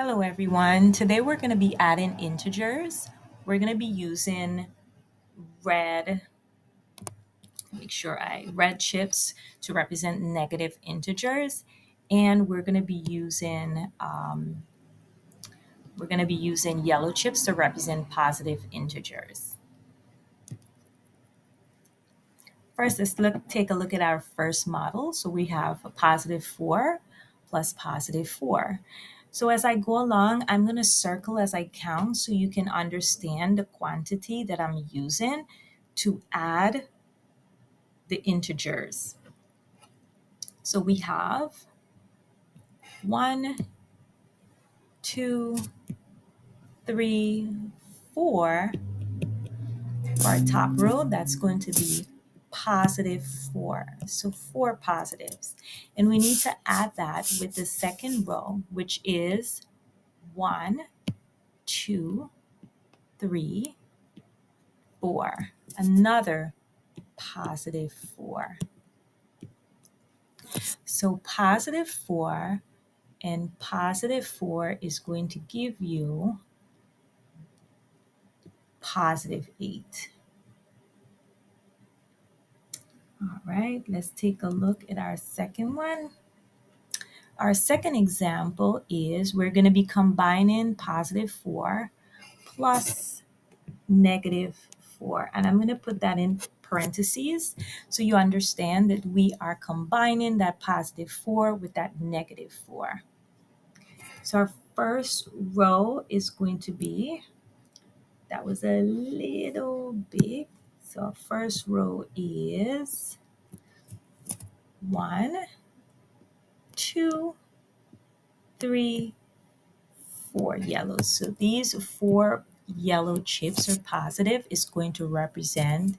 Hello everyone. Today we're going to be adding integers. We're going to be using red, make sure I red chips to represent negative integers, and we're going to be using yellow chips to represent positive integers. First, take a look at our first model. So we have a positive 4 plus positive 4. So as I go along, I'm going to circle as I count so you can understand the quantity that I'm using to add the integers. So we have 1, 2, 3, 4 for our top row. That's going to be positive 4. So 4 positives. And we need to add that with the second row, which is 1, 2, 3, 4. Another positive 4. So positive 4 and positive 4 is going to give you positive 8. All right, let's take a look at our second one. Our second example is we're going to be combining positive 4 plus negative 4. And I'm going to put that in parentheses so you understand that we are combining that positive 4 with that negative 4. So our first row is going to be, that was a little big. So our first row is 1, 2, 3, 4 yellows. So these 4 yellow chips are positive is going to represent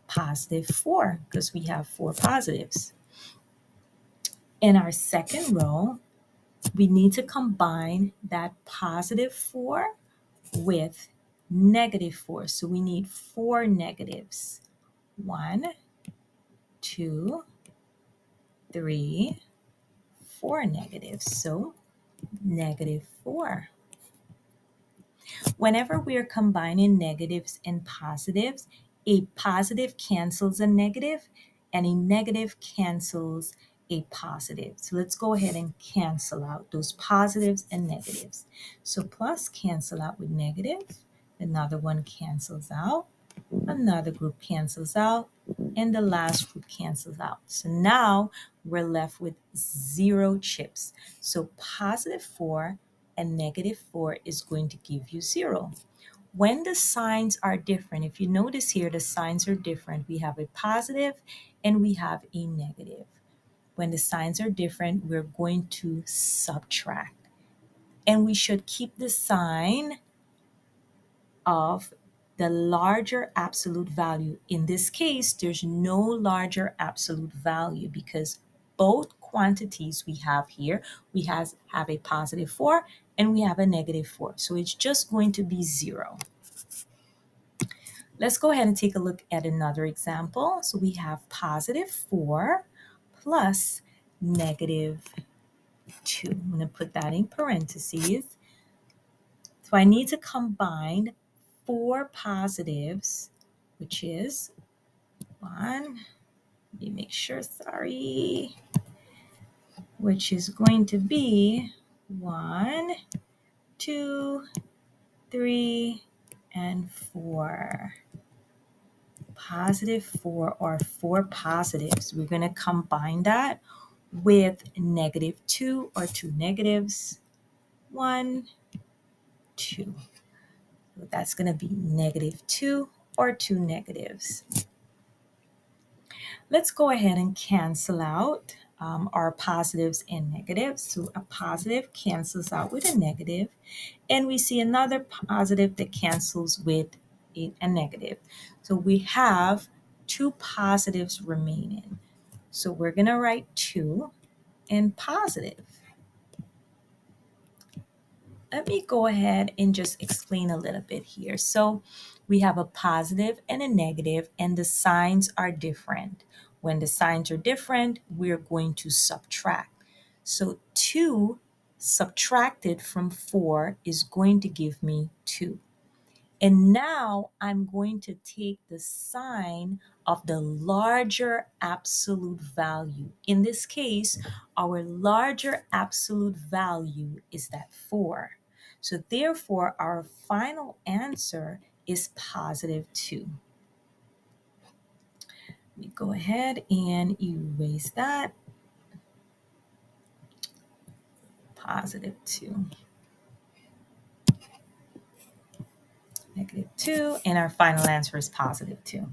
positive 4 because we have 4 positives. In our second row, we need to combine that positive 4 with negative 4. So we need 4 negatives. 1, 2, 3, 4 negatives. So negative 4. Whenever we are combining negatives and positives, a positive cancels a negative and a negative cancels a positive. So let's go ahead and cancel out those positives and negatives. So plus cancel out with negative, another one cancels out, another group cancels out, and the last group cancels out. So now we're left with 0 chips. So positive 4 and negative 4 is going to give you 0. When the signs are different, if you notice here, the signs are different. We have a positive and we have a negative. When the signs are different, we're going to subtract. And we should keep the sign of the larger absolute value. In this case, there's no larger absolute value because both quantities we have here, have a positive 4 and we have a negative 4. So it's just going to be 0. Let's go ahead and take a look at another example. So we have positive 4 plus negative 2. I'm going to put that in parentheses. So I need to combine 4 positives, which is 1, let me make sure, sorry, which is going to be 1, 2, 3, and 4. Positive 4 or 4 positives. We're going to combine that with negative 2 or 2 negatives. 1, 2. So that's going to be negative 2 or 2 negatives. Let's go ahead and cancel out our positives and negatives. So a positive cancels out with a negative, and we see another positive that cancels with a negative. So we have 2 positives remaining. So we're going to write 2 and positive. Let me go ahead and just explain a little bit here. So we have a positive and a negative, and the signs are different. When the signs are different, we're going to subtract. So 2 subtracted from 4 is going to give me 2. And now I'm going to take the sign of the larger absolute value. In this case, our larger absolute value is that 4. So therefore, our final answer is positive 2. Let me go ahead and erase that. Positive 2. Negative 2, and our final answer is positive 2.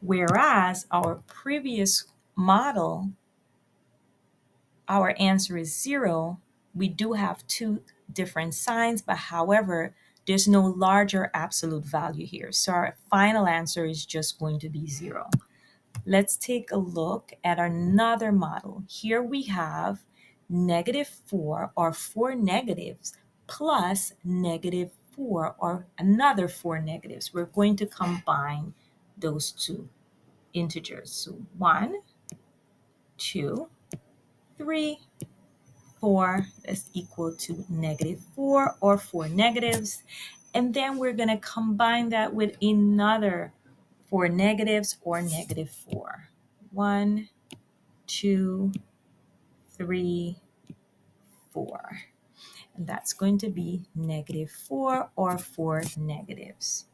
Whereas our previous model, our answer is 0. We do have two different signs, but however, there's no larger absolute value here. So our final answer is just going to be 0. Let's take a look at another model. Here we have negative 4 or 4 negatives plus negative 4 or another 4 negatives. We're going to combine those two integers. So 1, 2, 3, 4 is equal to negative 4 or 4 negatives. And then we're going to combine that with another 4 negatives or negative 4. 1, 2, 3, 4. And that's going to be negative 4 or 4 negatives.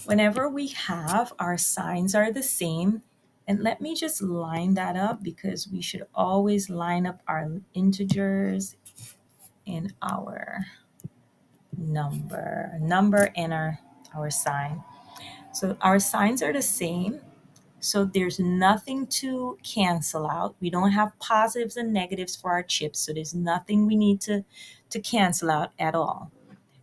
Whenever we have our signs are the same, and let me just line that up because we should always line up our integers and our number and our sign. So our signs are the same. So there's nothing to cancel out. We don't have positives and negatives for our chips. So there's nothing we need to cancel out at all.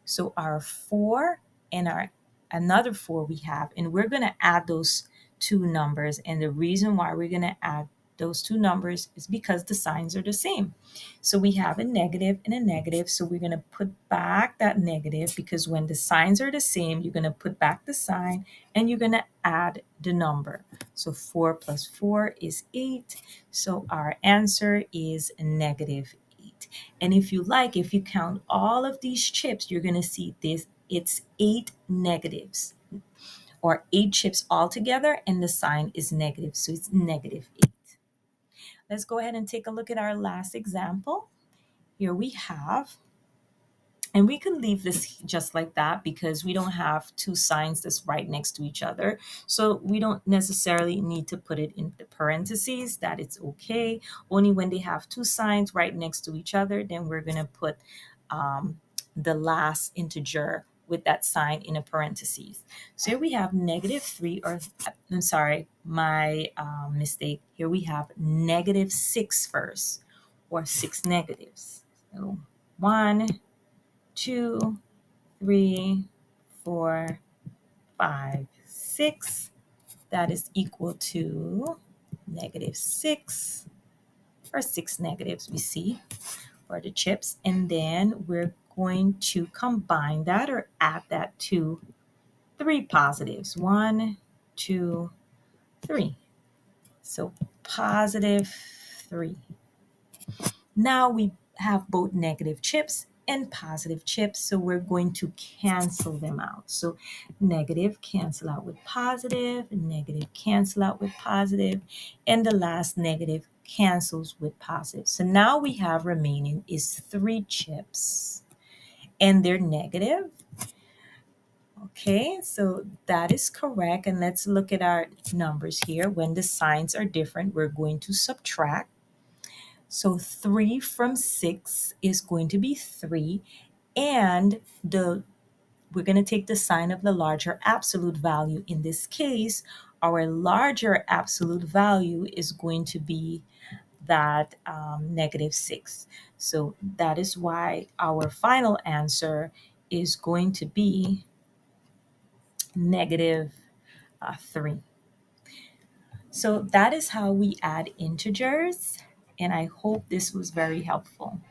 So our 4 and our another 4 we have, and we're going to add those two numbers. And the reason why we're going to add those two numbers is because the signs are the same. So we have a negative and a negative. So we're going to put back that negative because when the signs are the same, you're going to put back the sign and you're going to add the number. So 4 plus 4 is 8. So our answer is negative 8. And if you like, if you count all of these chips, you're going to see this. It's 8 negatives or 8 chips altogether, and the sign is negative. So it's negative 8. Let's go ahead and take a look at our last example. Here we have, and we can leave this just like that because we don't have two signs that's right next to each other. So we don't necessarily need to put it in the parentheses. That it's okay. Only when they have two signs right next to each other, then we're going to put the last integer with that sign in a parentheses. So here we have negative 3, or I'm sorry, my mistake. Here we have negative 6 first, or 6 negatives. So 1, 2, 3, 4, 5, 6. That is equal to negative 6, or 6 negatives we see for the chips. And then we're going to combine that or add that to 3 positives. 1, 2, 3. So positive 3. Now we have both negative chips and positive chips, so we're going to cancel them out. So negative cancel out with positive, negative cancel out with positive, and the last negative cancels with positive. So now we have remaining is 3 chips, and they're negative. Okay, so that is correct. And let's look at our numbers here. When the signs are different, we're going to subtract. So 3 from 6 is going to be 3. And we're going to take the sign of the larger absolute value. In this case, our larger absolute value is going to be that negative 6. So that is why our final answer is going to be negative 3. So that is how we add integers, and I hope this was very helpful.